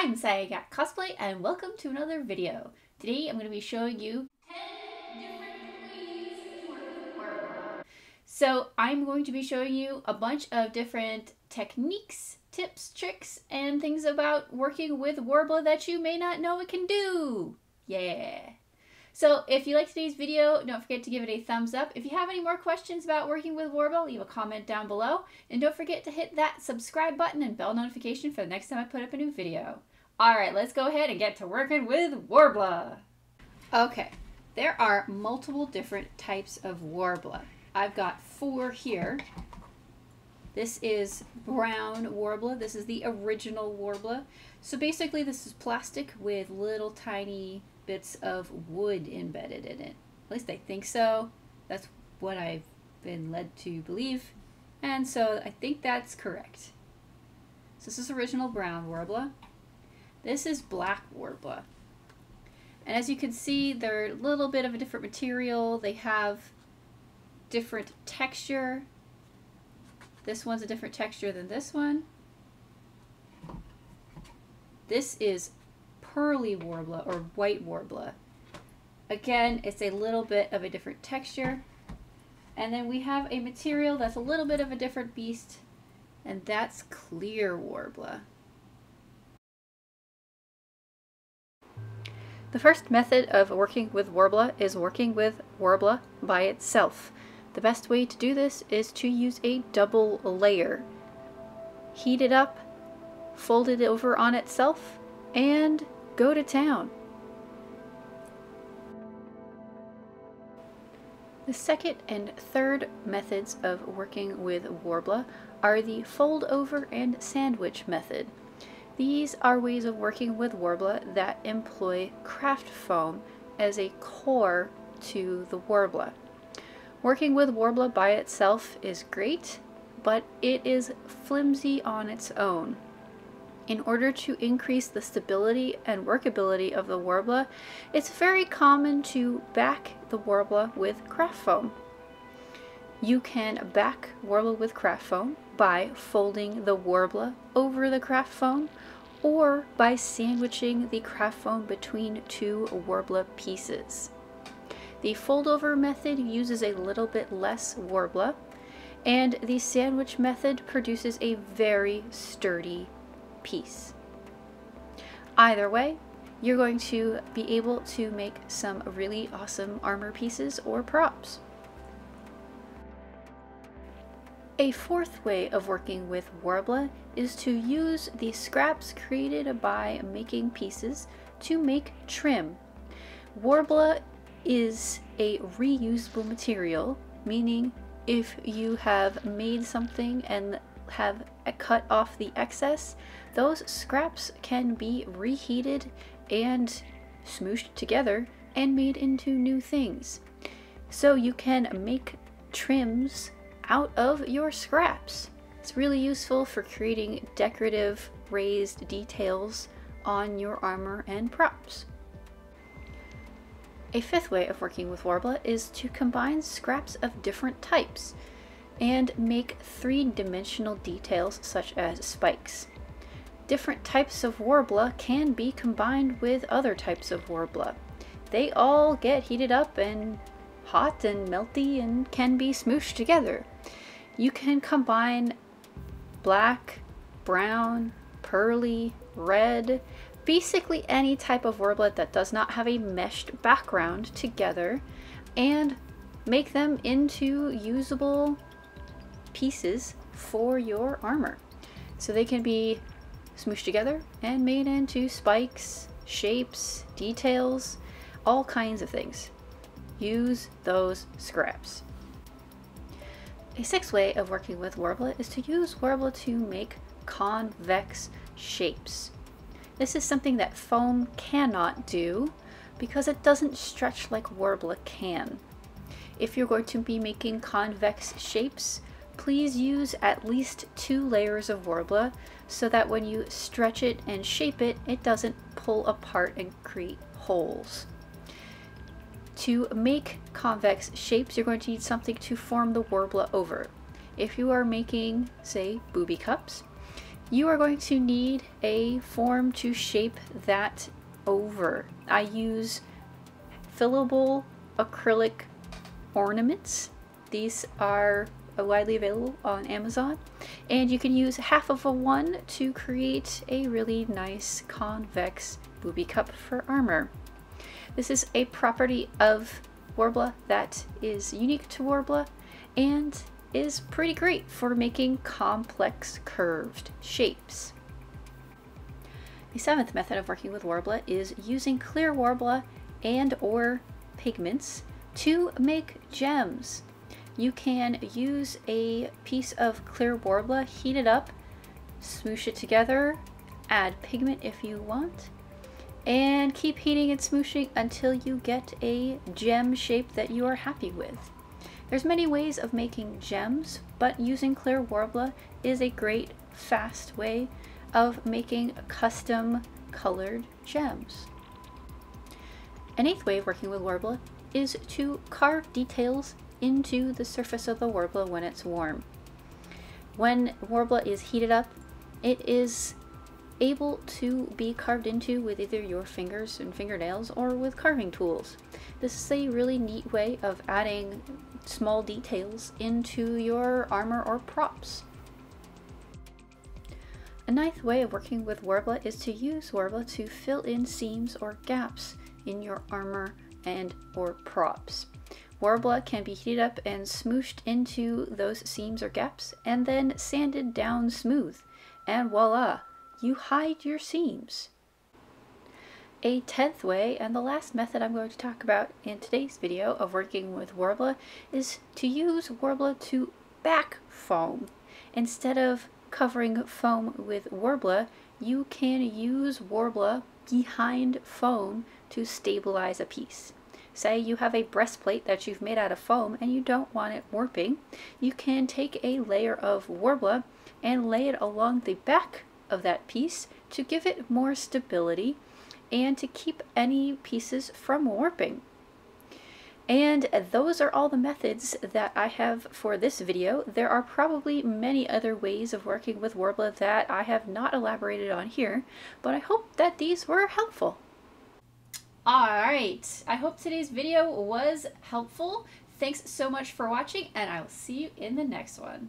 I'm Sayagat Cosplay and welcome to another video. Today I'm going to be showing you 10 different ways to work with Worbla. So I'm going to be showing you a bunch of different techniques, tips, tricks, and things about working with Worbla that you may not know it can do. Yeah. So if you liked today's video, don't forget to give it a thumbs up. If you have any more questions about working with Worbla, leave a comment down below. And don't forget to hit that subscribe button and bell notification for the next time I put up a new video. Alright, let's go ahead and get to working with Worbla. Okay, there are multiple different types of Worbla. I've got 4 here. This is brown Worbla. This is the original Worbla. So basically this is plastic with little tiny bits of wood embedded in it. At least I think so. That's what I've been led to believe. And so I think that's correct. So this is original brown Worbla. This is black Worbla. And as you can see, they're a little bit of a different material. They have different texture. This one's a different texture than this one. This is pearly Worbla or white Worbla. Again, it's a little bit of a different texture. And then we have a material that's a little bit of a different beast, and that's clear Worbla. The first method of working with Worbla is working with Worbla by itself. The best way to do this is to use a double layer. Heat it up, fold it over on itself, and go to town. The second and third methods of working with Worbla are the fold over and sandwich method. These are ways of working with Worbla that employ craft foam as a core to the Worbla. Working with Worbla by itself is great, but it is flimsy on its own. In order to increase the stability and workability of the Worbla, it's very common to back the Worbla with craft foam. You can back Worbla with craft foam by folding the Worbla over the craft foam, or by sandwiching the craft foam between 2 Worbla pieces. The fold over method uses a little bit less Worbla, and the sandwich method produces a very sturdy piece. Either way, you're going to be able to make some really awesome armor pieces or props. A fourth way of working with Worbla is to use the scraps created by making pieces to make trim. Worbla is a reusable material, meaning if you have made something and have cut off the excess, those scraps can be reheated and smooshed together and made into new things. So you can make trims out of your scraps. It's really useful for creating decorative raised details on your armor and props. A fifth way of working with Worbla is to combine scraps of different types and make 3-dimensional details such as spikes. Different types of Worbla can be combined with other types of Worbla. They all get heated up and hot and melty and can be smooshed together. You can combine black, brown, pearly, red, basically any type of Worbla that does not have a meshed background together and make them into usable pieces for your armor. So they can be smooshed together and made into spikes, shapes, details, all kinds of things. Use those scraps. A sixth way of working with Worbla is to use Worbla to make convex shapes. This is something that foam cannot do because it doesn't stretch like Worbla can. If you're going to be making convex shapes, please use at least 2 layers of Worbla so that when you stretch it and shape it, it doesn't pull apart and create holes. To make convex shapes, you're going to need something to form the Worbla over. If you are making, say, booby cups, you are going to need a form to shape that over. I use fillable acrylic ornaments. These are widely available on Amazon, and you can use half of a one to create a really nice convex booby cup for armor. This is a property of Worbla that is unique to Worbla and is pretty great for making complex curved shapes. The seventh method of working with Worbla is using clear Worbla and or pigments to make gems. You can use a piece of clear Worbla, heat it up, smoosh it together, add pigment if you want, and keep heating and smooshing until you get a gem shape that you are happy with. There's many ways of making gems, but using clear Worbla is a great, fast way of making custom colored gems. An eighth way of working with Worbla is to carve details into the surface of the Worbla when it's warm. When Worbla is heated up, it is able to be carved into with either your fingers and fingernails or with carving tools. This is a really neat way of adding small details into your armor or props. A ninth way of working with Worbla is to use Worbla to fill in seams or gaps in your armor and or props. Worbla can be heated up and smooshed into those seams or gaps and then sanded down smooth, and voila, you hide your seams. A 10th way, and the last method I'm going to talk about in today's video of working with Worbla, is to use Worbla to back foam. Instead of covering foam with Worbla, you can use Worbla behind foam to stabilize a piece. Say you have a breastplate that you've made out of foam and you don't want it warping, you can take a layer of Worbla and lay it along the back of that piece to give it more stability and to keep any pieces from warping. And those are all the methods that I have for this video. There are probably many other ways of working with Worbla that I have not elaborated on here, but I hope that these were helpful. Alright, I hope today's video was helpful. Thanks so much for watching, and I will see you in the next one.